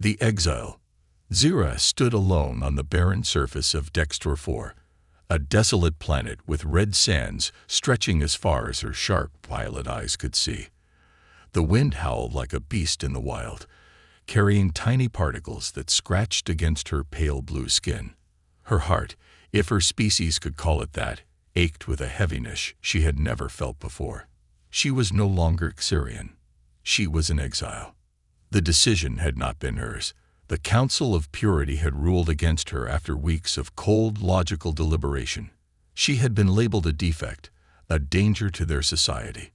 The exile. Zira stood alone on the barren surface of Dexter 4, a desolate planet with red sands stretching as far as her sharp violet eyes could see. The wind howled like a beast in the wild, carrying tiny particles that scratched against her pale blue skin. Her heart, if her species could call it that, ached with a heaviness she had never felt before. She was no longer Xerian. She was in exile. The decision had not been hers. The Council of Purity had ruled against her after weeks of cold, logical deliberation. She had been labeled a defect, a danger to their society.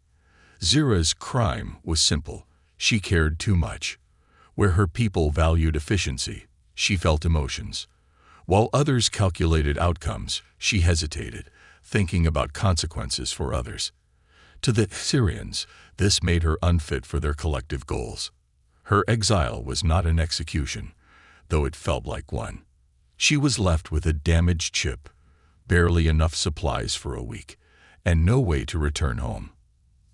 Zira's crime was simple. She cared too much. Where her people valued efficiency, she felt emotions. While others calculated outcomes, she hesitated, thinking about consequences for others. To the Xerians, this made her unfit for their collective goals. Her exile was not an execution, though it felt like one. She was left with a damaged ship, barely enough supplies for a week, and no way to return home.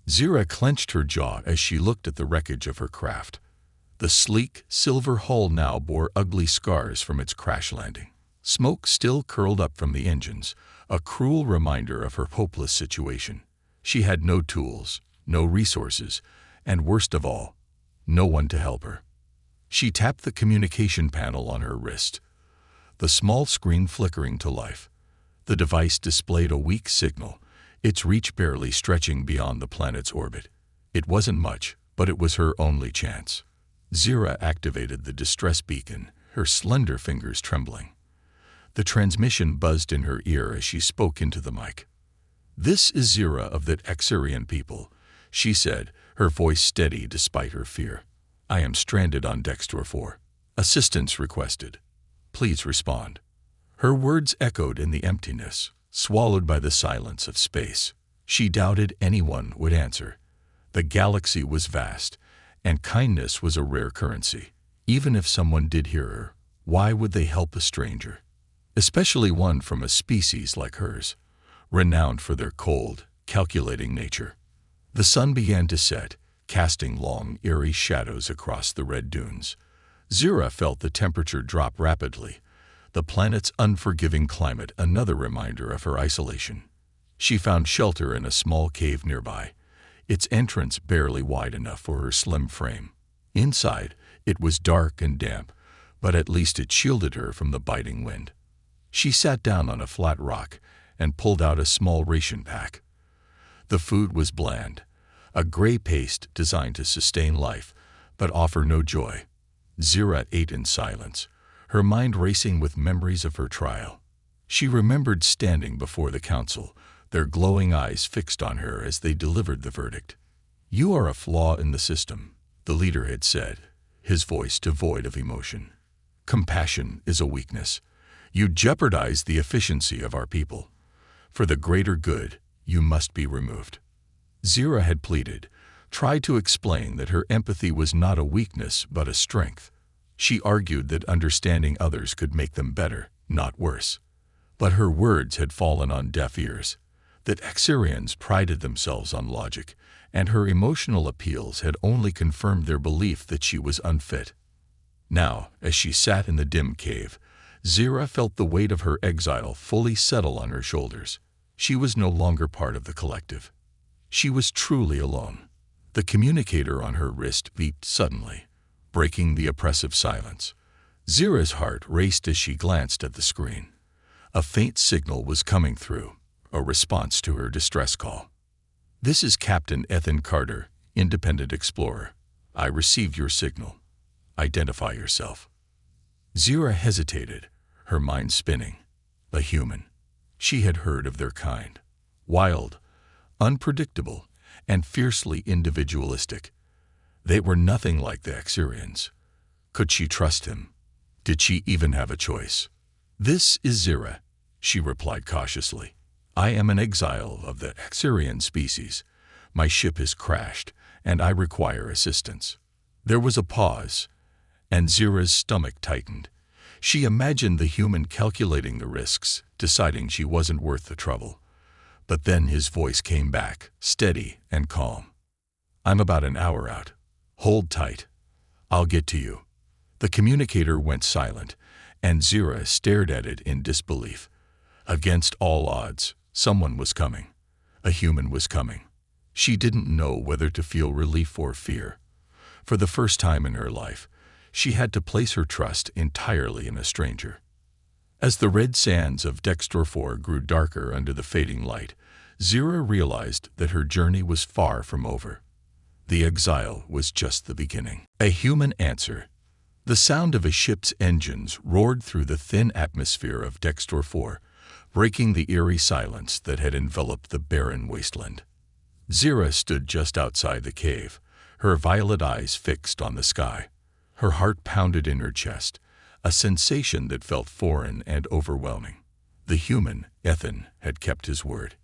Zira clenched her jaw as she looked at the wreckage of her craft. The sleek, silver hull now bore ugly scars from its crash landing. Smoke still curled up from the engines, a cruel reminder of her hopeless situation. She had no tools, no resources, and worst of all, no one to help her. She tapped the communication panel on her wrist, the small screen flickering to life. The device displayed a weak signal, its reach barely stretching beyond the planet's orbit. It wasn't much, but it was her only chance. Zira activated the distress beacon, her slender fingers trembling. The transmission buzzed in her ear as she spoke into the mic. "This is Zira of the Xerian people," she said, her voice steady despite her fear. "I am stranded on Dexter 4. Assistance requested. Please respond." Her words echoed in the emptiness, swallowed by the silence of space. She doubted anyone would answer. The galaxy was vast, and kindness was a rare currency. Even if someone did hear her, why would they help a stranger? Especially one from a species like hers, renowned for their cold, calculating nature. The sun began to set, casting long, eerie shadows across the red dunes. Zira felt the temperature drop rapidly, the planet's unforgiving climate another reminder of her isolation. She found shelter in a small cave nearby, its entrance barely wide enough for her slim frame. Inside, it was dark and damp, but at least it shielded her from the biting wind. She sat down on a flat rock and pulled out a small ration pack. The food was bland, a gray paste designed to sustain life, but offer no joy. Zira ate in silence, her mind racing with memories of her trial. She remembered standing before the council, their glowing eyes fixed on her as they delivered the verdict. "You are a flaw in the system," the leader had said, his voice devoid of emotion. "Compassion is a weakness. You jeopardize the efficiency of our people. For the greater good, you must be removed." Zira had pleaded, tried to explain that her empathy was not a weakness but a strength. She argued that understanding others could make them better, not worse. But her words had fallen on deaf ears. That Xerians prided themselves on logic, and her emotional appeals had only confirmed their belief that she was unfit. Now, as she sat in the dim cave, Zira felt the weight of her exile fully settle on her shoulders. She was no longer part of the collective. She was truly alone. The communicator on her wrist beeped suddenly, breaking the oppressive silence. Zira's heart raced as she glanced at the screen. A faint signal was coming through, a response to her distress call. "This is Captain Ethan Carter, Independent Explorer. I received your signal. Identify yourself." Zira hesitated, her mind spinning. A human. She had heard of their kind. Wild, unpredictable, and fiercely individualistic. They were nothing like the Xerians. Could she trust him? Did she even have a choice? "This is Zira," she replied cautiously. "I am an exile of the Xerian species. My ship has crashed, and I require assistance." There was a pause, and Zira's stomach tightened. She imagined the human calculating the risks, deciding she wasn't worth the trouble. But then his voice came back, steady and calm. "I'm about an hour out. Hold tight. I'll get to you." The communicator went silent, and Zira stared at it in disbelief. Against all odds, someone was coming. A human was coming. She didn't know whether to feel relief or fear. For the first time in her life, she had to place her trust entirely in a stranger. As the red sands of Dexter 4 grew darker under the fading light, Zira realized that her journey was far from over. The exile was just the beginning. A human answer. The sound of a ship's engines roared through the thin atmosphere of Dexter 4, breaking the eerie silence that had enveloped the barren wasteland. Zira stood just outside the cave, her violet eyes fixed on the sky. Her heart pounded in her chest, a sensation that felt foreign and overwhelming. The human, Ethan, had kept his word.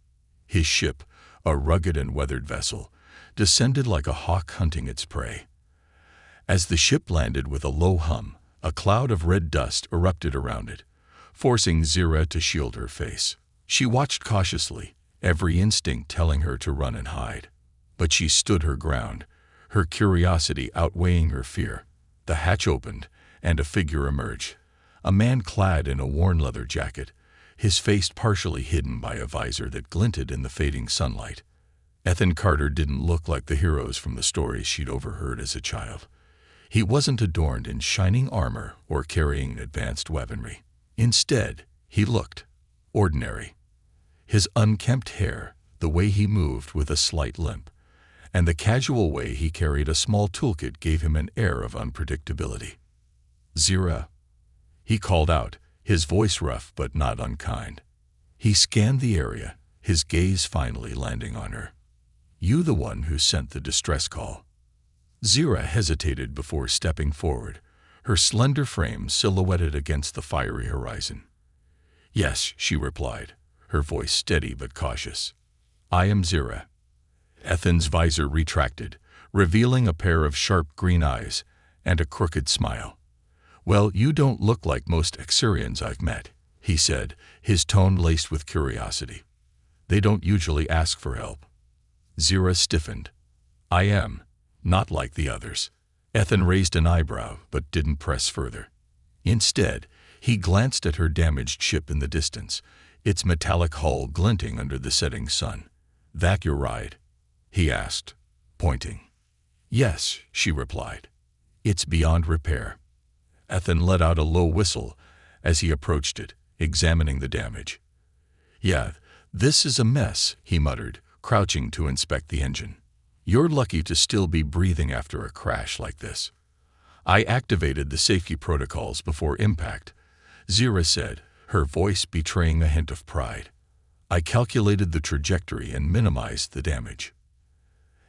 His ship, a rugged and weathered vessel, descended like a hawk hunting its prey. As the ship landed with a low hum, a cloud of red dust erupted around it, forcing Zira to shield her face. She watched cautiously, every instinct telling her to run and hide. But she stood her ground, her curiosity outweighing her fear. The hatch opened, and a figure emerged. A man clad in a worn leather jacket, his face partially hidden by a visor that glinted in the fading sunlight. Ethan Carter didn't look like the heroes from the stories she'd overheard as a child. He wasn't adorned in shining armor or carrying advanced weaponry. Instead, he looked ordinary. His unkempt hair, the way he moved with a slight limp, and the casual way he carried a small toolkit gave him an air of unpredictability. "Zira," he called out, his voice rough but not unkind. He scanned the area, his gaze finally landing on her. "You the one who sent the distress call?" Zira hesitated before stepping forward, her slender frame silhouetted against the fiery horizon. "Yes," she replied, her voice steady but cautious. "I am Zira." Ethan's visor retracted, revealing a pair of sharp green eyes and a crooked smile. "Well, you don't look like most Exurians I've met," he said, his tone laced with curiosity. "They don't usually ask for help." Zira stiffened. "I am. Not like the others." Ethan raised an eyebrow but didn't press further. Instead, he glanced at her damaged ship in the distance, its metallic hull glinting under the setting sun. "That your ride?" he asked, pointing. "Yes," she replied. "It's beyond repair." Ethan let out a low whistle as he approached it, examining the damage. "Yeah, this is a mess," he muttered, crouching to inspect the engine. "You're lucky to still be breathing after a crash like this." "I activated the safety protocols before impact," Zira said, her voice betraying a hint of pride. "I calculated the trajectory and minimized the damage."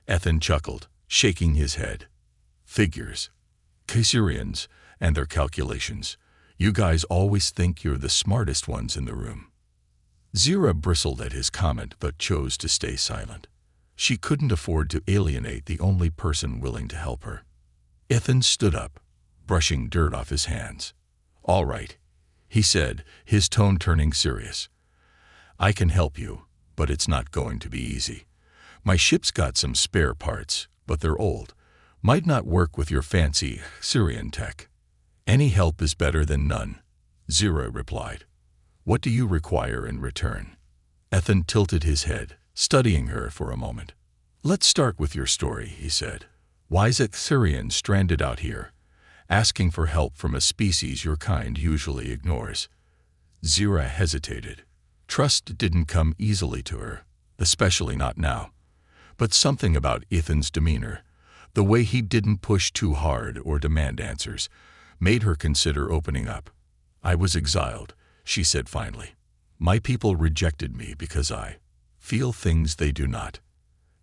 Ethan chuckled, shaking his head. "Figures. Kaiserians and their calculations. You guys always think you're the smartest ones in the room." Zira bristled at his comment but chose to stay silent. She couldn't afford to alienate the only person willing to help her. Ethan stood up, brushing dirt off his hands. "All right," he said, his tone turning serious. "I can help you, but it's not going to be easy. My ship's got some spare parts, but they're old. Might not work with your fancy Syrian tech." "Any help is better than none," Zira replied. "What do you require in return?" Ethan tilted his head, studying her for a moment. "Let's start with your story," he said. "Why's a Syrian stranded out here, asking for help from a species your kind usually ignores?" Zira hesitated. Trust didn't come easily to her, especially not now. But something about Ethan's demeanor, the way he didn't push too hard or demand answers, made her consider opening up. "I was exiled," she said finally. "My people rejected me because I feel things they do not."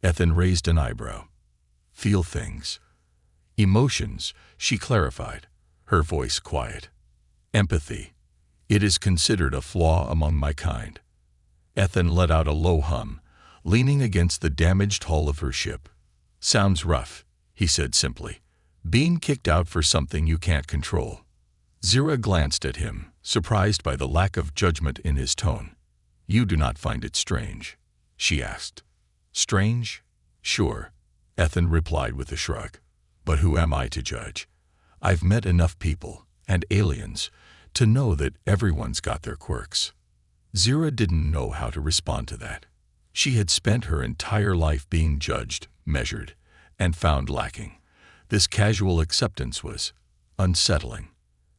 Ethan raised an eyebrow. "Feel things?" "Emotions," she clarified, her voice quiet. "Empathy. It is considered a flaw among my kind." Ethan let out a low hum, leaning against the damaged hull of her ship. "Sounds rough," he said simply. "Being kicked out for something you can't control." Zira glanced at him, surprised by the lack of judgment in his tone. "You do not find it strange?" she asked. "Strange? Sure," Ethan replied with a shrug. "But who am I to judge? I've met enough people, and aliens, to know that everyone's got their quirks. Zira didn't know how to respond to that. She had spent her entire life being judged, measured, and found lacking. This casual acceptance was unsettling.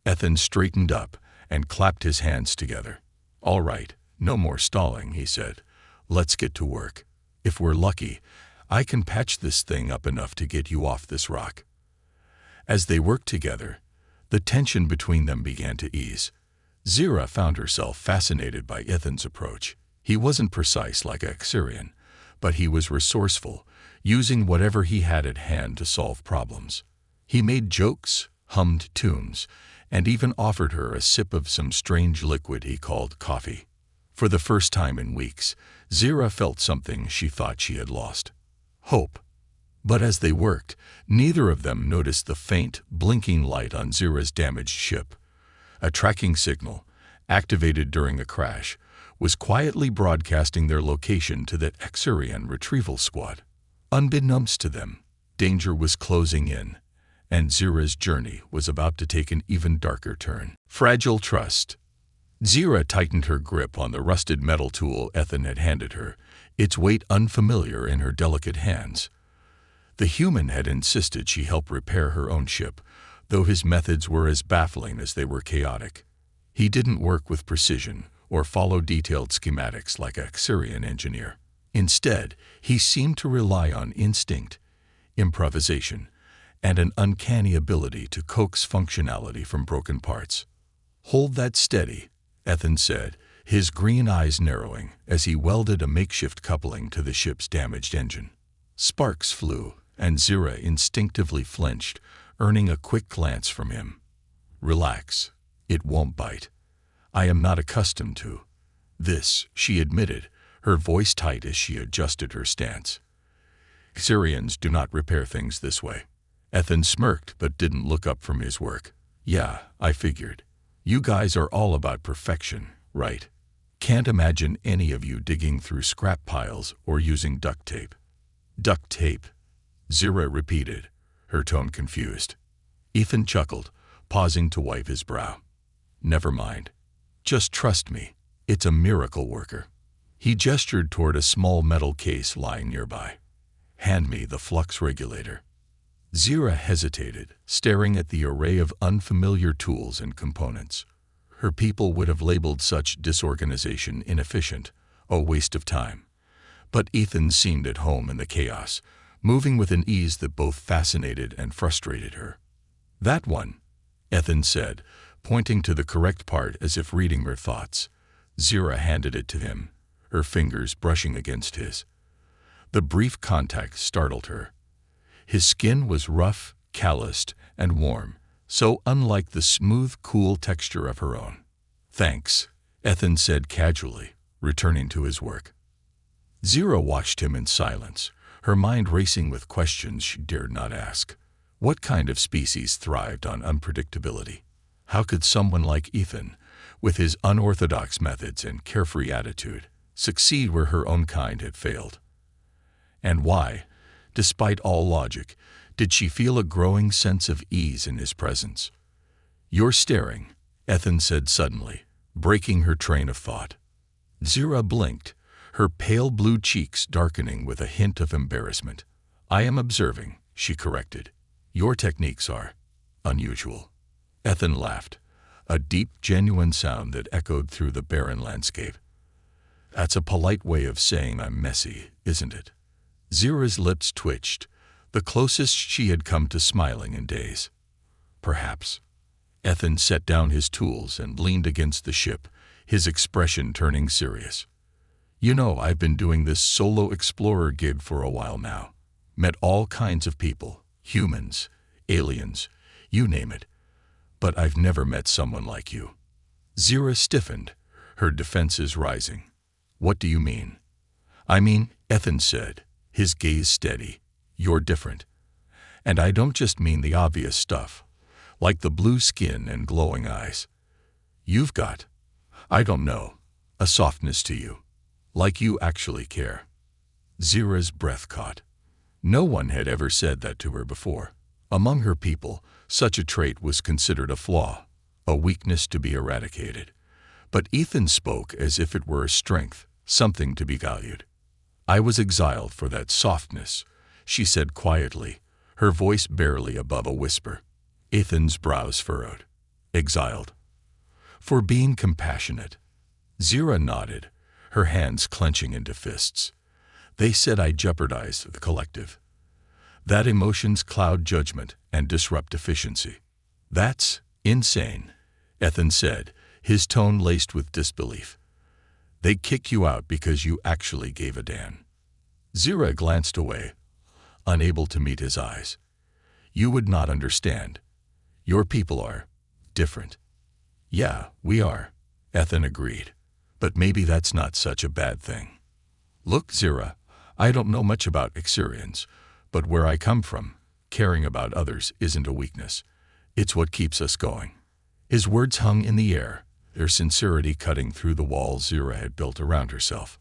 Ethan straightened up and clapped his hands together. "All right, no more stalling," he said. "Let's get to work. If we're lucky, I can patch this thing up enough to get you off this rock." As they worked together, the tension between them began to ease. Zira found herself fascinated by Ethan's approach. He wasn't precise like Xurian, but he was resourceful, using whatever he had at hand to solve problems. He made jokes, hummed tunes, and even offered her a sip of some strange liquid he called coffee. For the first time in weeks, Zira felt something she thought she had lost: hope. But as they worked, neither of them noticed the faint, blinking light on Zira's damaged ship. A tracking signal, activated during a crash, was quietly broadcasting their location to the Xurian retrieval squad. Unbeknownst to them, danger was closing in, and Zira's journey was about to take an even darker turn. Fragile trust. Zira tightened her grip on the rusted metal tool Ethan had handed her, its weight unfamiliar in her delicate hands. The human had insisted she help repair her own ship, though his methods were as baffling as they were chaotic. He didn't work with precision or follow detailed schematics like a Xurian engineer. Instead, he seemed to rely on instinct, improvisation, and an uncanny ability to coax functionality from broken parts. "Hold that steady," Ethan said, his green eyes narrowing as he welded a makeshift coupling to the ship's damaged engine. Sparks flew, and Zira instinctively flinched, earning a quick glance from him. "Relax. It won't bite. I am not accustomed to this," she admitted, her voice tight as she adjusted her stance. "Xurians do not repair things this way." Ethan smirked but didn't look up from his work. "Yeah, I figured. You guys are all about perfection, right? Can't imagine any of you digging through scrap piles or using duct tape." "Duct tape," Zira repeated, her tone confused. Ethan chuckled, pausing to wipe his brow. "Never mind. Just trust me. It's a miracle worker." He gestured toward a small metal case lying nearby. "Hand me the flux regulator." Zira hesitated, staring at the array of unfamiliar tools and components. Her people would have labeled such disorganization inefficient, a waste of time. But Ethan seemed at home in the chaos, moving with an ease that both fascinated and frustrated her. "That one," Ethan said, pointing to the correct part as if reading her thoughts. Zira handed it to him, her fingers brushing against his. The brief contact startled her. His skin was rough, calloused, and warm, so unlike the smooth, cool texture of her own. "Thanks," Ethan said casually, returning to his work. Zira watched him in silence, her mind racing with questions she dared not ask. What kind of species thrived on unpredictability? How could someone like Ethan, with his unorthodox methods and carefree attitude, succeed where her own kind had failed? And why, despite all logic, did she feel a growing sense of ease in his presence? "You're staring," Ethan said suddenly, breaking her train of thought. Zira blinked, her pale blue cheeks darkening with a hint of embarrassment. "I am observing," she corrected. "Your techniques are unusual." Ethan laughed, a deep, genuine sound that echoed through the barren landscape. "That's a polite way of saying I'm messy, isn't it?" Zira's lips twitched, the closest she had come to smiling in days. "Perhaps." Ethan set down his tools and leaned against the ship, his expression turning serious. "You know, I've been doing this solo explorer gig for a while now. Met all kinds of people, humans, aliens, you name it. But I've never met someone like you." Zira stiffened, her defenses rising. "What do you mean?" "I mean," Ethan said, his gaze steady, "you're different. And I don't just mean the obvious stuff, like the blue skin and glowing eyes. You've got, I don't know, a softness to you. Like you actually care." Zira's breath caught. No one had ever said that to her before. Among her people, such a trait was considered a flaw, a weakness to be eradicated. But Ethan spoke as if it were a strength, something to be valued. "I was exiled for that softness," she said quietly, her voice barely above a whisper. Ethan's brows furrowed. "Exiled? For being compassionate?" Zira nodded, her hands clenching into fists. "They said I jeopardized the collective. That emotions cloud judgment and disrupt efficiency." "That's insane," Ethan said, his tone laced with disbelief. "They'd kick you out because you actually gave a damn." Zira glanced away, unable to meet his eyes. "You would not understand. Your people are different." "Yeah, we are," Ethan agreed. "But maybe that's not such a bad thing. Look, Zira, I don't know much about Exurians, but where I come from, caring about others isn't a weakness. It's what keeps us going." His words hung in the air, their sincerity cutting through the walls Zira had built around herself.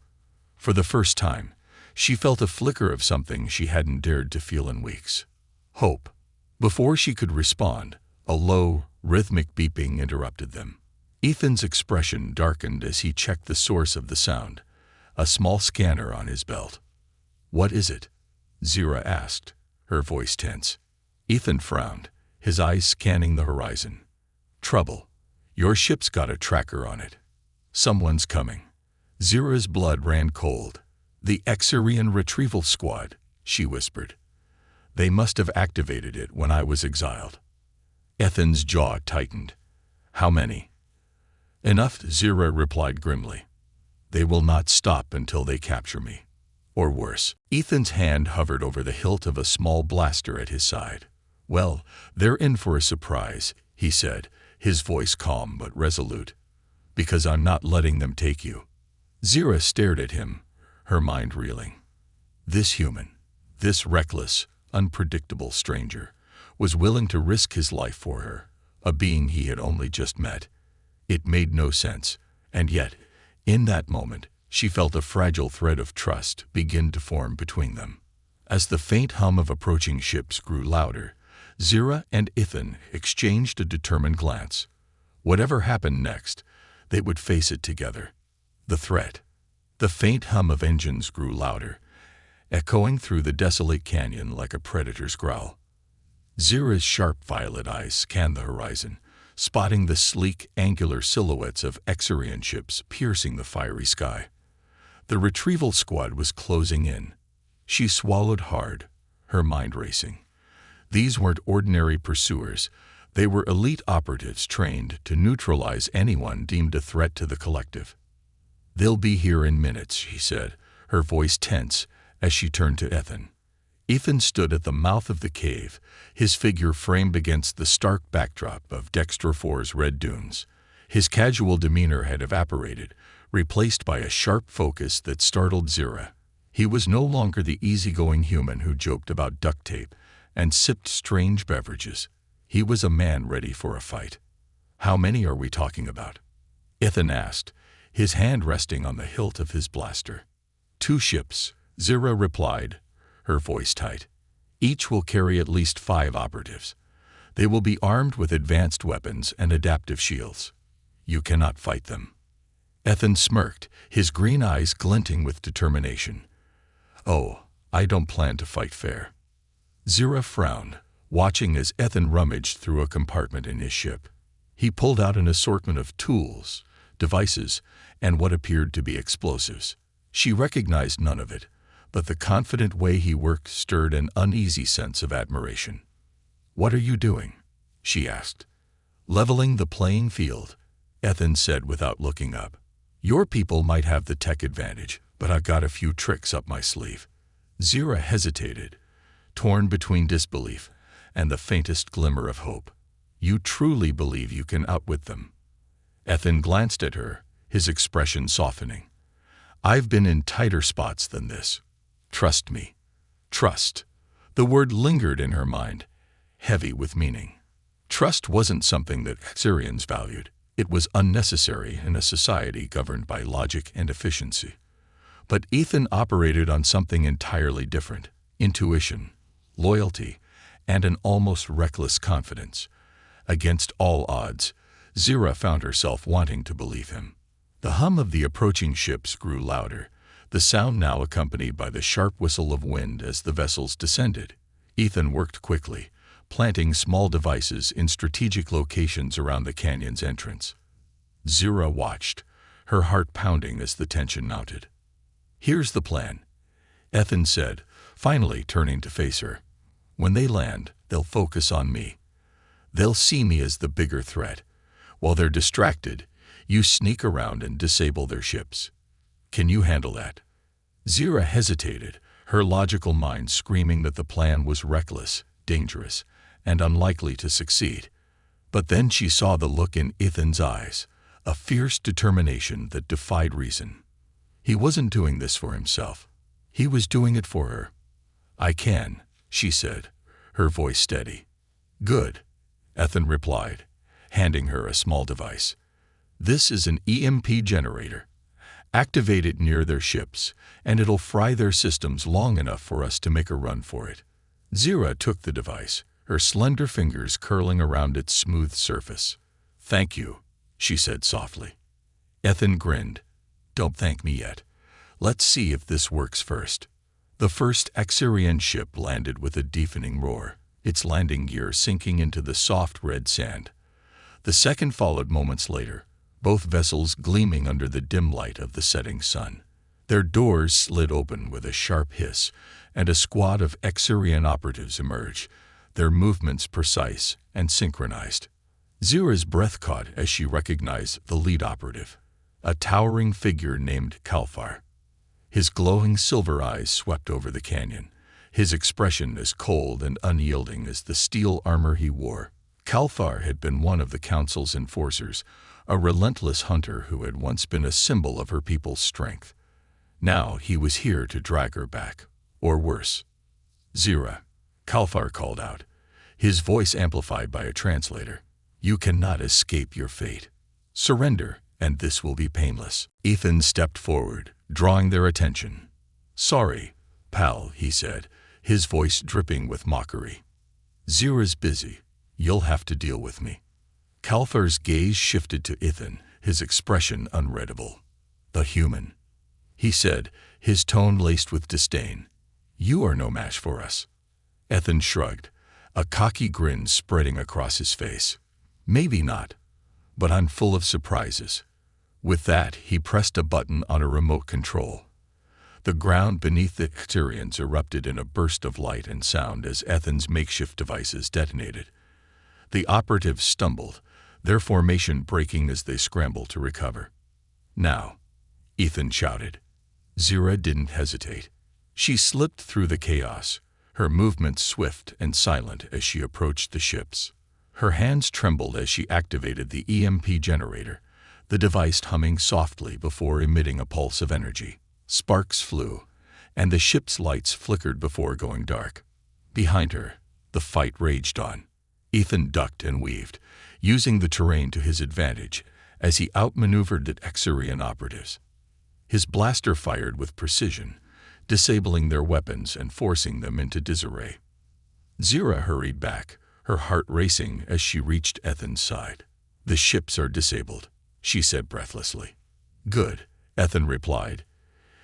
For the first time, she felt a flicker of something she hadn't dared to feel in weeks. Hope. Before she could respond, a low, rhythmic beeping interrupted them. Ethan's expression darkened as he checked the source of the sound, a small scanner on his belt. "What is it?" Zira asked, her voice tense. Ethan frowned, his eyes scanning the horizon. "Trouble. Your ship's got a tracker on it. Someone's coming." Zira's blood ran cold. "The Exurian retrieval squad," she whispered. "They must have activated it when I was exiled." Ethan's jaw tightened. "How many?" "Enough," Zira replied grimly. "They will not stop until they capture me. Or worse." Ethan's hand hovered over the hilt of a small blaster at his side. "Well, they're in for a surprise," he said, his voice calm but resolute. "Because I'm not letting them take you." Zira stared at him, her mind reeling. This human, this reckless, unpredictable stranger, was willing to risk his life for her, a being he had only just met. It made no sense, and yet, in that moment, she felt a fragile thread of trust begin to form between them. As the faint hum of approaching ships grew louder, Zira and Ethan exchanged a determined glance. Whatever happened next, they would face it together. The threat. The faint hum of engines grew louder, echoing through the desolate canyon like a predator's growl. Zira's sharp violet eyes scanned the horizon, spotting the sleek, angular silhouettes of Exurian ships piercing the fiery sky. The retrieval squad was closing in. She swallowed hard, her mind racing. These weren't ordinary pursuers. They were elite operatives trained to neutralize anyone deemed a threat to the collective. "They'll be here in minutes," she said, her voice tense as she turned to Ethan. Ethan stood at the mouth of the cave, his figure framed against the stark backdrop of Dexter 4's red dunes. His casual demeanor had evaporated, replaced by a sharp focus that startled Zira. He was no longer the easygoing human who joked about duct tape and sipped strange beverages. He was a man ready for a fight. "How many are we talking about?" Ethan asked, his hand resting on the hilt of his blaster. "2 ships," Zira replied, her voice tight. "Each will carry at least 5 operatives. They will be armed with advanced weapons and adaptive shields. You cannot fight them." Ethan smirked, his green eyes glinting with determination. "Oh, I don't plan to fight fair." Zira frowned, watching as Ethan rummaged through a compartment in his ship. He pulled out an assortment of tools, devices, and what appeared to be explosives. She recognized none of it, but the confident way he worked stirred an uneasy sense of admiration. "What are you doing?" she asked. "Leveling the playing field," Ethan said without looking up. "Your people might have the tech advantage, but I've got a few tricks up my sleeve." Zira hesitated, torn between disbelief and the faintest glimmer of hope. "You truly believe you can outwit them?" Ethan glanced at her, his expression softening. "I've been in tighter spots than this. Trust me." Trust. The word lingered in her mind, heavy with meaning. Trust wasn't something that Exurians valued. It was unnecessary in a society governed by logic and efficiency. But Ethan operated on something entirely different: intuition, loyalty, and an almost reckless confidence. Against all odds, Zira found herself wanting to believe him. The hum of the approaching ships grew louder, the sound now accompanied by the sharp whistle of wind as the vessels descended. Ethan worked quickly, planting small devices in strategic locations around the canyon's entrance. Zira watched, her heart pounding as the tension mounted. "Here's the plan," Ethan said, finally turning to face her. "When they land, they'll focus on me. They'll see me as the bigger threat. While they're distracted, you sneak around and disable their ships. Can you handle that?" Zira hesitated, her logical mind screaming that the plan was reckless, dangerous, and unlikely to succeed. But then she saw the look in Ethan's eyes, a fierce determination that defied reason. He wasn't doing this for himself. He was doing it for her. "I can," she said, her voice steady. "Good," Ethan replied, handing her a small device. "This is an EMP generator. Activate it near their ships, and it'll fry their systems long enough for us to make a run for it." Zira took the device, her slender fingers curling around its smooth surface. "Thank you," she said softly. Ethan grinned. "Don't thank me yet. Let's see if this works first." The first Axarian ship landed with a deafening roar, its landing gear sinking into the soft red sand. The second followed moments later, both vessels gleaming under the dim light of the setting sun. Their doors slid open with a sharp hiss, and a squad of Axarian operatives emerged, their movements precise and synchronized. Zira's breath caught as she recognized the lead operative, a towering figure named Kalfar. His glowing silver eyes swept over the canyon, his expression as cold and unyielding as the steel armor he wore. Kalfar had been one of the Council's enforcers, a relentless hunter who had once been a symbol of her people's strength. Now he was here to drag her back, or worse. "Zira," Kalfar called out, his voice amplified by a translator. "You cannot escape your fate. Surrender, and this will be painless." Ethan stepped forward, drawing their attention. "Sorry, pal," he said, his voice dripping with mockery. "Zira's busy. You'll have to deal with me." Kalfar's gaze shifted to Ethan, his expression unreadable. "The human," he said, his tone laced with disdain. "You are no match for us." Ethan shrugged, a cocky grin spreading across his face. "Maybe not, but I'm full of surprises." With that, he pressed a button on a remote control. The ground beneath the Icterians erupted in a burst of light and sound as Ethan's makeshift devices detonated. The operatives stumbled, their formation breaking as they scrambled to recover. "Now," Ethan shouted. Zira didn't hesitate. She slipped through the chaos, her movements swift and silent as she approached the ships. Her hands trembled as she activated the EMP generator, the device humming softly before emitting a pulse of energy. Sparks flew, and the ship's lights flickered before going dark. Behind her, the fight raged on. Ethan ducked and weaved, using the terrain to his advantage as he outmaneuvered the Axarian operatives. His blaster fired with precision, disabling their weapons and forcing them into disarray. Zira hurried back, her heart racing as she reached Ethan's side. "The ships are disabled," she said breathlessly. "Good," Ethan replied,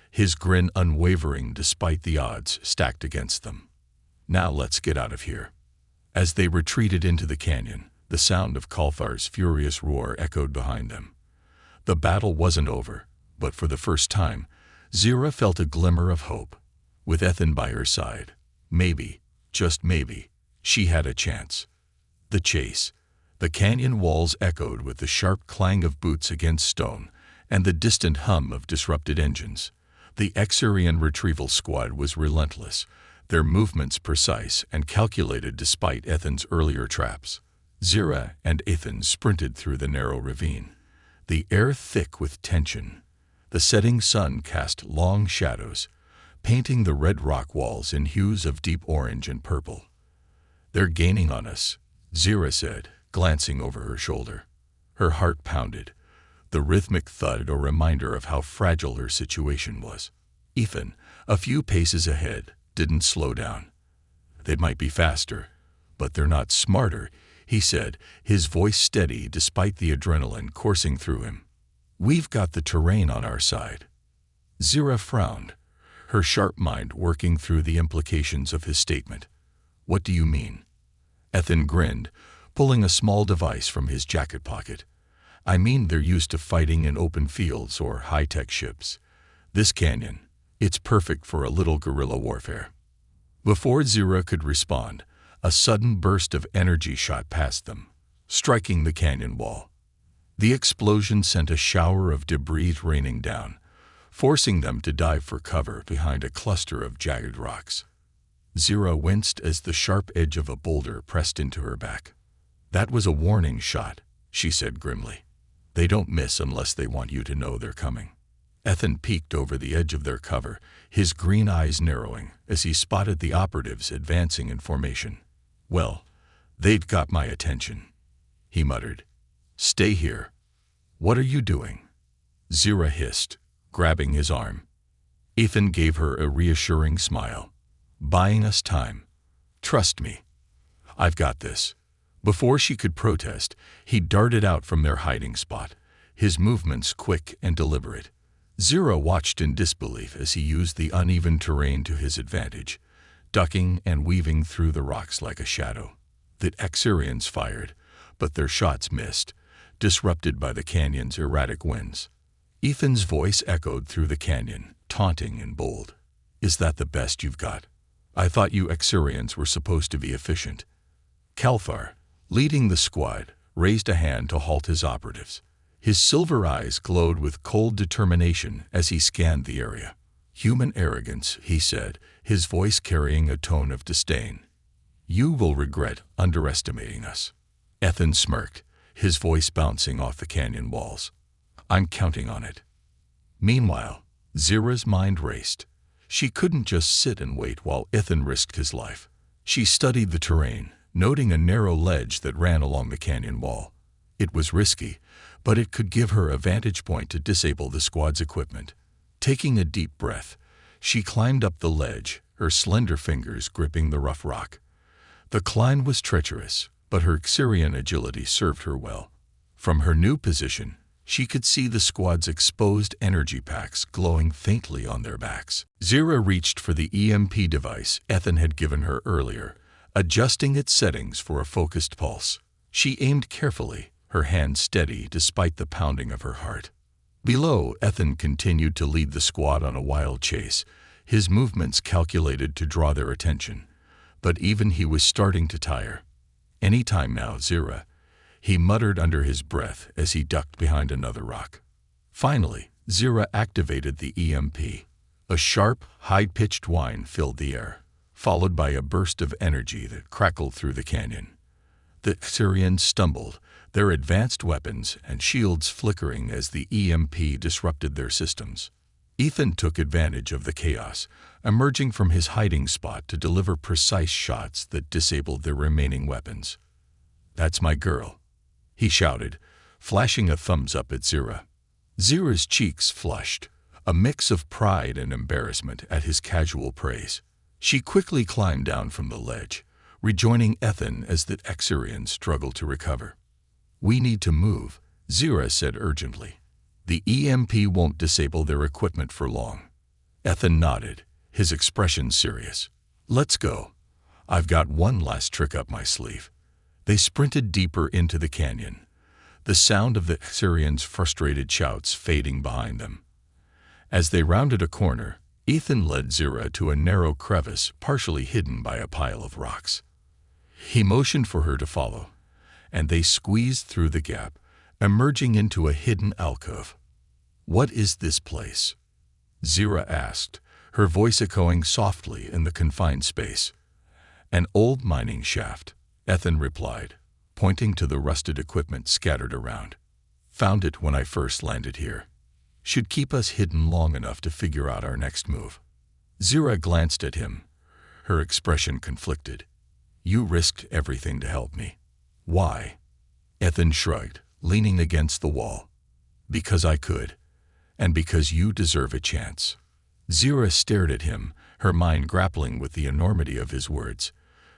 his grin unwavering despite the odds stacked against them. "Now let's get out of here." As they retreated into the canyon, the sound of Kalfar's furious roar echoed behind them. The battle wasn't over, but for the first time, Zira felt a glimmer of hope. With Ethan by her side, maybe, just maybe, she had a chance. The chase. The canyon walls echoed with the sharp clang of boots against stone and the distant hum of disrupted engines. The Axarian retrieval squad was relentless, their movements precise and calculated despite Ethan's earlier traps. Zira and Ethan sprinted through the narrow ravine, the air thick with tension. The setting sun cast long shadows, painting the red rock walls in hues of deep orange and purple. "They're gaining on us," Zira said, glancing over her shoulder. Her heart pounded, the rhythmic thud a reminder of how fragile her situation was. Ethan, a few paces ahead, didn't slow down. "They might be faster, but they're not smarter," he said, his voice steady despite the adrenaline coursing through him. "We've got the terrain on our side." Zira frowned, her sharp mind working through the implications of his statement. "What do you mean?" Ethan grinned, pulling a small device from his jacket pocket. "I mean they're used to fighting in open fields or high-tech ships. This canyon, it's perfect for a little guerrilla warfare." Before Zira could respond, a sudden burst of energy shot past them, striking the canyon wall. The explosion sent a shower of debris raining down, forcing them to dive for cover behind a cluster of jagged rocks. Zira winced as the sharp edge of a boulder pressed into her back. "That was a warning shot," she said grimly. "They don't miss unless they want you to know they're coming." Ethan peeked over the edge of their cover, his green eyes narrowing as he spotted the operatives advancing in formation. "Well, they've got my attention," he muttered. "Stay here." "What are you doing?" Zira hissed, grabbing his arm. Ethan gave her a reassuring smile. "Buying us time. Trust me. I've got this." Before she could protest, he darted out from their hiding spot, his movements quick and deliberate. Zira watched in disbelief as he used the uneven terrain to his advantage, ducking and weaving through the rocks like a shadow. The Exurians fired, but their shots missed, disrupted by the canyon's erratic winds. Ethan's voice echoed through the canyon, taunting and bold. "Is that the best you've got? I thought you Exurians were supposed to be efficient." Kalthar, leading the squad, raised a hand to halt his operatives. His silver eyes glowed with cold determination as he scanned the area. "Human arrogance," he said, his voice carrying a tone of disdain. "You will regret underestimating us." Ethan smirked, his voice bouncing off the canyon walls. "I'm counting on it." Meanwhile, Zira's mind raced. She couldn't just sit and wait while Ethan risked his life. She studied the terrain, noting a narrow ledge that ran along the canyon wall. It was risky, but it could give her a vantage point to disable the squad's equipment. Taking a deep breath, she climbed up the ledge, her slender fingers gripping the rough rock. The climb was treacherous, but her Xurian agility served her well. From her new position, she could see the squad's exposed energy packs glowing faintly on their backs. Zira reached for the EMP device Ethan had given her earlier, adjusting its settings for a focused pulse. She aimed carefully, her hand steady despite the pounding of her heart. Below, Ethan continued to lead the squad on a wild chase, his movements calculated to draw their attention. But even he was starting to tire. "Any time now, Zira," he muttered under his breath as he ducked behind another rock. Finally, Zira activated the EMP. A sharp, high-pitched whine filled the air, followed by a burst of energy that crackled through the canyon. The Xurians stumbled, their advanced weapons and shields flickering as the EMP disrupted their systems. Ethan took advantage of the chaos, emerging from his hiding spot to deliver precise shots that disabled their remaining weapons. "That's my girl," he shouted, flashing a thumbs up at Zira. Zira's cheeks flushed, a mix of pride and embarrassment at his casual praise. She quickly climbed down from the ledge, rejoining Ethan as the Exurians struggled to recover. "We need to move," Zira said urgently. "The EMP won't disable their equipment for long." Ethan nodded, his expression serious. "Let's go. I've got one last trick up my sleeve." They sprinted deeper into the canyon, the sound of the Xurians' frustrated shouts fading behind them. As they rounded a corner, Ethan led Zira to a narrow crevice partially hidden by a pile of rocks. He motioned for her to follow, and they squeezed through the gap, emerging into a hidden alcove. "What is this place?" Zira asked, her voice echoing softly in the confined space. "An old mining shaft," Ethan replied, pointing to the rusted equipment scattered around. "Found it when I first landed here. Should keep us hidden long enough to figure out our next move." Zira glanced at him, her expression conflicted. "You risked everything to help me. Why?" Ethan shrugged, leaning against the wall. "Because I could, and because you deserve a chance." Zira stared at him, her mind grappling with the enormity of his words.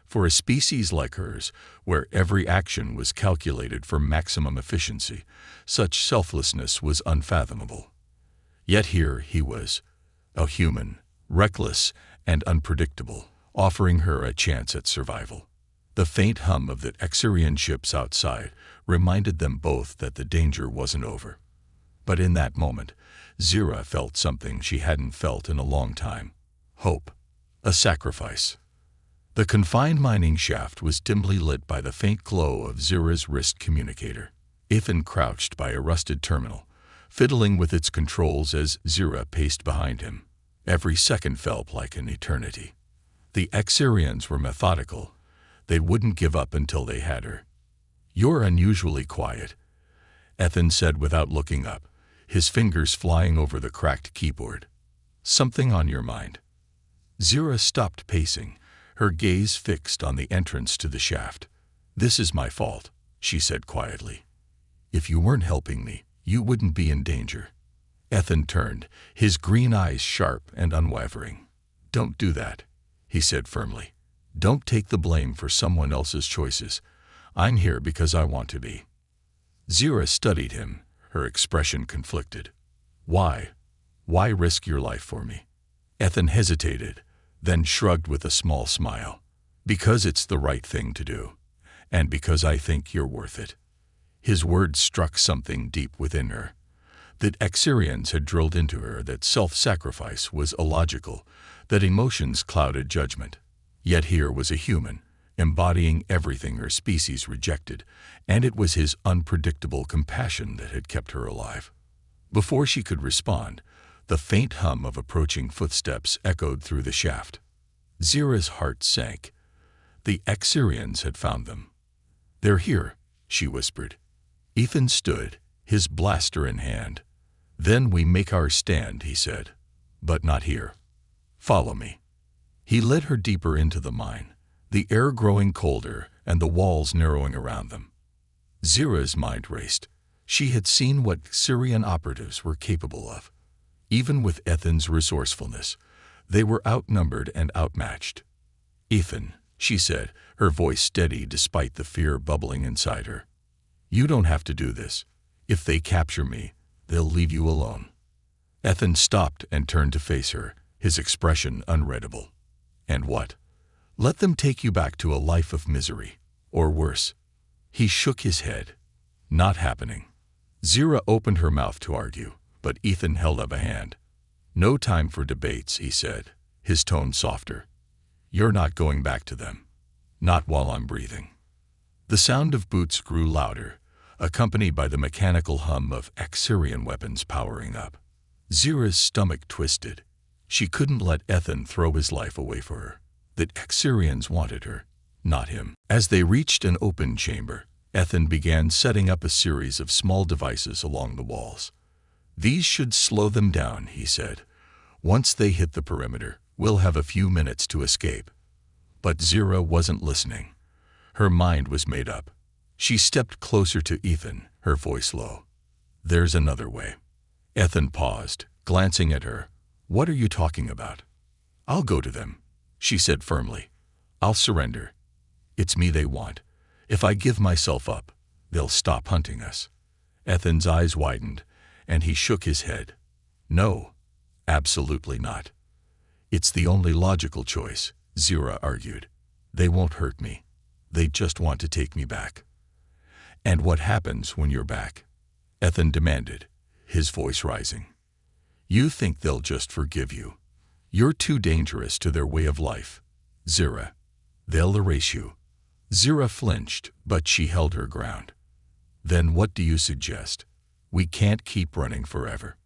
For a species like hers, where every action was calculated for maximum efficiency, such selflessness was unfathomable. Yet here he was, a human, reckless and unpredictable, offering her a chance at survival. The faint hum of the Exerian ships outside reminded them both that the danger wasn't over. But in that moment, Zira felt something she hadn't felt in a long time. Hope. A sacrifice. The confined mining shaft was dimly lit by the faint glow of Zira's wrist communicator. Ethan crouched by a rusted terminal, fiddling with its controls as Zira paced behind him. Every second felt like an eternity. The Exerians were methodical. They wouldn't give up until they had her. "You're unusually quiet," Ethan said without looking up, his fingers flying over the cracked keyboard. "Something on your mind?" Zira stopped pacing, her gaze fixed on the entrance to the shaft. "This is my fault," she said quietly. "If you weren't helping me, you wouldn't be in danger." Ethan turned, his green eyes sharp and unwavering. "Don't do that," he said firmly. "Don't take the blame for someone else's choices. I'm here because I want to be." Zira studied him, her expression conflicted. "Why? Why risk your life for me?" Ethan hesitated, then shrugged with a small smile. "Because it's the right thing to do, and because I think you're worth it." His words struck something deep within her. That Exerians had drilled into her that self-sacrifice was illogical, that emotions clouded judgment. Yet here was a human, embodying everything her species rejected, and it was his unpredictable compassion that had kept her alive. Before she could respond, the faint hum of approaching footsteps echoed through the shaft. Zira's heart sank. The Exerians had found them. "They're here," she whispered. Ethan stood, his blaster in hand. "Then we make our stand," he said. "But not here. Follow me." He led her deeper into the mine, the air growing colder and the walls narrowing around them. Zira's mind raced. She had seen what Syrian operatives were capable of. Even with Ethan's resourcefulness, they were outnumbered and outmatched. "Ethan," she said, her voice steady despite the fear bubbling inside her. "You don't have to do this. If they capture me, they'll leave you alone." Ethan stopped and turned to face her, his expression unreadable. "And what? Let them take you back to a life of misery, or worse." He shook his head. "Not happening." Zira opened her mouth to argue, but Ethan held up a hand. "No time for debates," he said, his tone softer. "You're not going back to them. Not while I'm breathing." The sound of boots grew louder, accompanied by the mechanical hum of Exerian weapons powering up. Zira's stomach twisted. She couldn't let Ethan throw his life away for her. The Exerians wanted her, not him. As they reached an open chamber, Ethan began setting up a series of small devices along the walls. "These should slow them down," he said. "Once they hit the perimeter, we'll have a few minutes to escape." But Zira wasn't listening. Her mind was made up. She stepped closer to Ethan, her voice low. "There's another way." Ethan paused, glancing at her. "What are you talking about?" "I'll go to them," she said firmly. "I'll surrender. It's me they want. If I give myself up, they'll stop hunting us." Ethan's eyes widened, and he shook his head. "No, absolutely not." "It's the only logical choice," Zira argued. "They won't hurt me. They just want to take me back." "And what happens when you're back?" Ethan demanded, his voice rising. "You think they'll just forgive you? You're too dangerous to their way of life, Zira. They'll erase you." Zira flinched, but she held her ground. "Then what do you suggest? We can't keep running forever."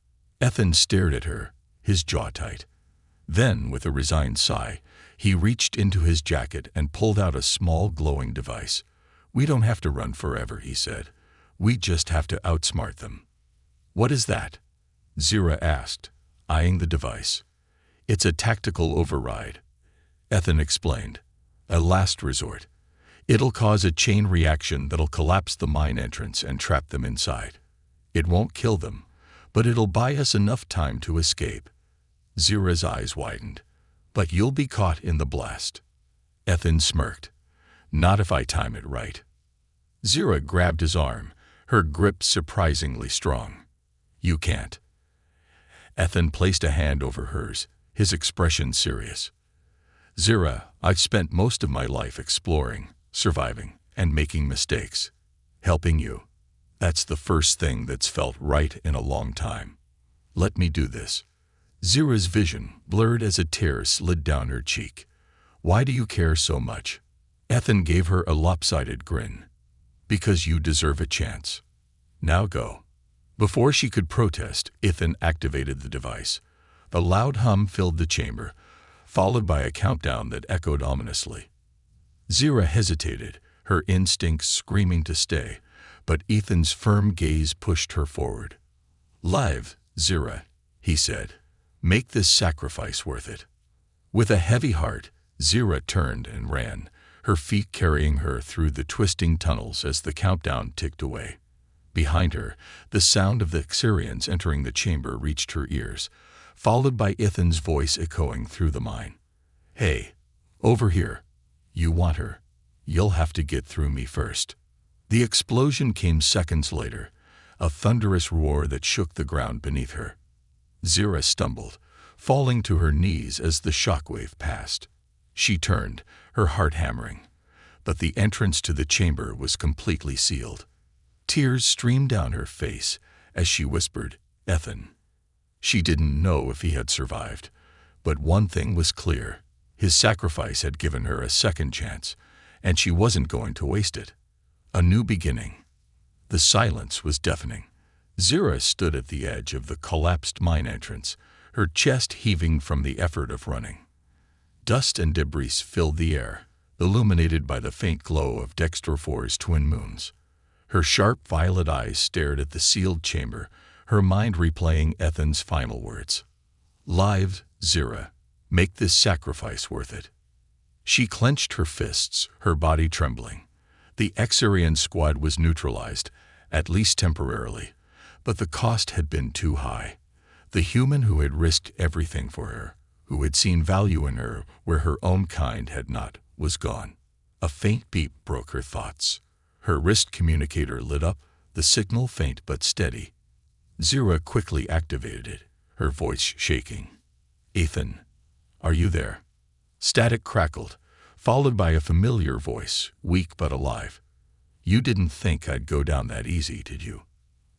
Ethan stared at her, his jaw tight. Then, with a resigned sigh, he reached into his jacket and pulled out a small glowing device. "We don't have to run forever," he said. "We just have to outsmart them." "What is that?" Zira asked, eyeing the device. "It's a tactical override," Ethan explained. "A last resort. It'll cause a chain reaction that'll collapse the mine entrance and trap them inside. It won't kill them, but it'll buy us enough time to escape." Zira's eyes widened. "But you'll be caught in the blast." Ethan smirked. Not if I time it right. Zira grabbed his arm, her grip surprisingly strong. You can't. Ethan placed a hand over hers, his expression serious. Zira, I've spent most of my life exploring, surviving, and making mistakes. Helping you. That's the first thing that's felt right in a long time. Let me do this. Zira's vision blurred as a tear slid down her cheek. Why do you care so much? Ethan gave her a lopsided grin. Because you deserve a chance. Now go. Before she could protest, Ethan activated the device. A loud hum filled the chamber, followed by a countdown that echoed ominously. Zira hesitated, her instincts screaming to stay, but Ethan's firm gaze pushed her forward. Live, Zira, he said. Make this sacrifice worth it. With a heavy heart, Zira turned and ran, her feet carrying her through the twisting tunnels as the countdown ticked away. Behind her, the sound of the Xerians entering the chamber reached her ears, followed by Ethan's voice echoing through the mine. Hey, over here. You want her. You'll have to get through me first. The explosion came seconds later, a thunderous roar that shook the ground beneath her. Zira stumbled, falling to her knees as the shockwave passed. She turned, her heart hammering. But the entrance to the chamber was completely sealed. Tears streamed down her face as she whispered, Ethan. She didn't know if he had survived, but one thing was clear. His sacrifice had given her a second chance, and she wasn't going to waste it. A new beginning. The silence was deafening. Zira stood at the edge of the collapsed mine entrance, her chest heaving from the effort of running. Dust and debris filled the air, illuminated by the faint glow of Dexter 4's twin moons. Her sharp violet eyes stared at the sealed chamber, her mind replaying Ethan's final words. Live, Zira. Make this sacrifice worth it. She clenched her fists, her body trembling. The Xerian squad was neutralized, at least temporarily, but the cost had been too high. The human who had risked everything for her, who had seen value in her where her own kind had not, was gone. A faint beep broke her thoughts. Her wrist communicator lit up, the signal faint but steady. Zira quickly activated it, her voice shaking. Ethan, are you there? Static crackled, followed by a familiar voice, weak but alive. You didn't think I'd go down that easy, did you?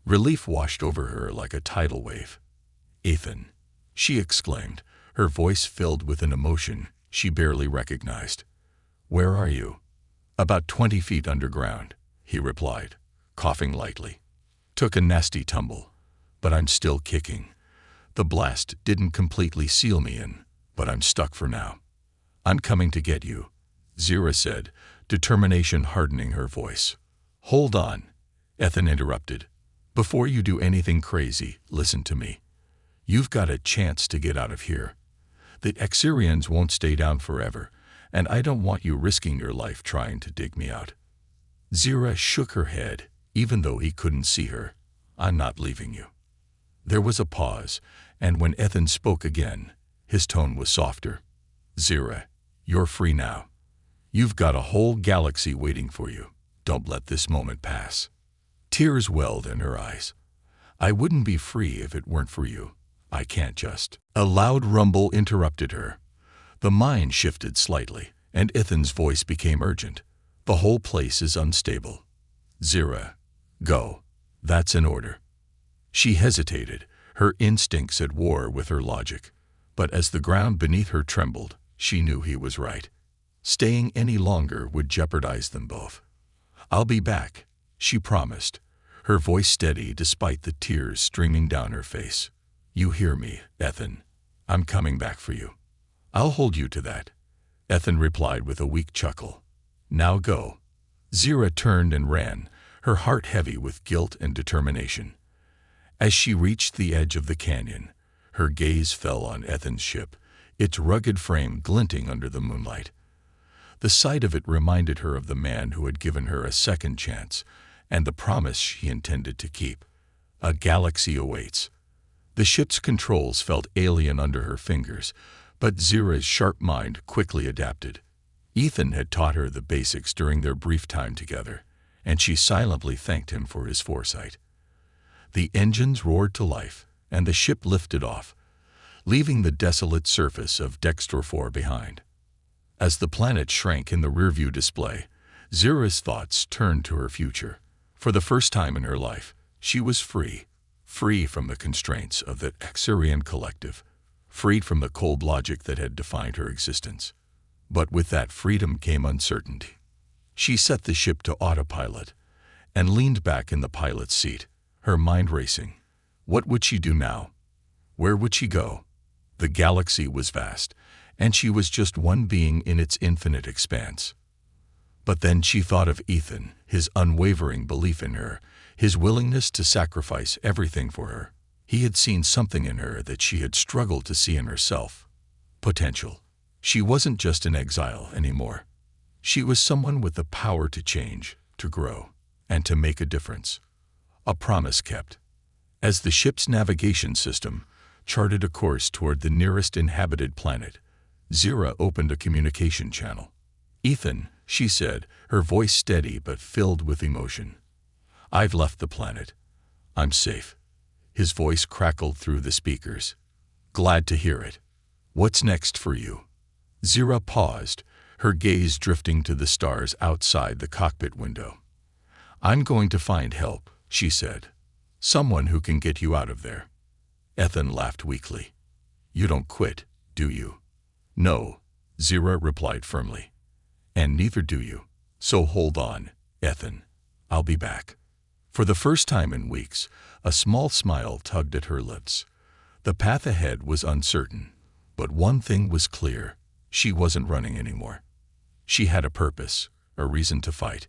Relief washed over her like a tidal wave. Ethan, she exclaimed, her voice filled with an emotion she barely recognized. Where are you? About 20 feet underground, he replied, coughing lightly. Took a nasty tumble, but I'm still kicking. The blast didn't completely seal me in, but I'm stuck for now. I'm coming to get you, Zira said, determination hardening her voice. Hold on, Ethan interrupted. Before you do anything crazy, listen to me. You've got a chance to get out of here. The Xerians won't stay down forever, and I don't want you risking your life trying to dig me out. Zira shook her head, even though he couldn't see her. I'm not leaving you. There was a pause, and when Ethan spoke again, his tone was softer. Zira, you're free now. You've got a whole galaxy waiting for you. Don't let this moment pass. Tears welled in her eyes. I wouldn't be free if it weren't for you. I can't just. A loud rumble interrupted her. The mine shifted slightly, and Ethan's voice became urgent. The whole place is unstable. Zira, go. That's an order. She hesitated, her instincts at war with her logic. But as the ground beneath her trembled, she knew he was right. Staying any longer would jeopardize them both. I'll be back, she promised, her voice steady despite the tears streaming down her face. You hear me, Ethan. I'm coming back for you. I'll hold you to that, Ethan replied with a weak chuckle. Now go. Zira turned and ran, her heart heavy with guilt and determination. As she reached the edge of the canyon, her gaze fell on Ethan's ship, its rugged frame glinting under the moonlight. The sight of it reminded her of the man who had given her a second chance, and the promise she intended to keep. A galaxy awaits. The ship's controls felt alien under her fingers, but Zira's sharp mind quickly adapted. Ethan had taught her the basics during their brief time together, and she silently thanked him for his foresight. The engines roared to life, and the ship lifted off, leaving the desolate surface of Dexter 4 behind. As the planet shrank in the rearview display, Zira's thoughts turned to her future. For the first time in her life, she was free from the constraints of the Xurian collective, freed from the cold logic that had defined her existence. But with that freedom came uncertainty. She set the ship to autopilot and leaned back in the pilot's seat, her mind racing. What would she do now? Where would she go? The galaxy was vast, and she was just one being in its infinite expanse. But then she thought of Ethan, his unwavering belief in her, his willingness to sacrifice everything for her. He had seen something in her that she had struggled to see in herself. Potential. She wasn't just an exile anymore. She was someone with the power to change, to grow, and to make a difference. A promise kept. As the ship's navigation system charted a course toward the nearest inhabited planet, Zira opened a communication channel. "Ethan," she said, her voice steady but filled with emotion. "I've left the planet. I'm safe." His voice crackled through the speakers. "Glad to hear it. What's next for you?" Zira paused, her gaze drifting to the stars outside the cockpit window. "I'm going to find help," she said. "Someone who can get you out of there." Ethan laughed weakly. "You don't quit, do you?" "No," Zira replied firmly. "And neither do you. So hold on, Ethan. I'll be back." For the first time in weeks, a small smile tugged at her lips. The path ahead was uncertain, but one thing was clear. She wasn't running anymore. She had a purpose, a reason to fight,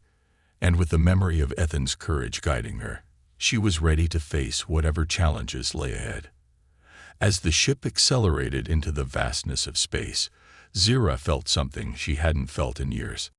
and with the memory of Ethan's courage guiding her, she was ready to face whatever challenges lay ahead. As the ship accelerated into the vastness of space, Zira felt something she hadn't felt in years.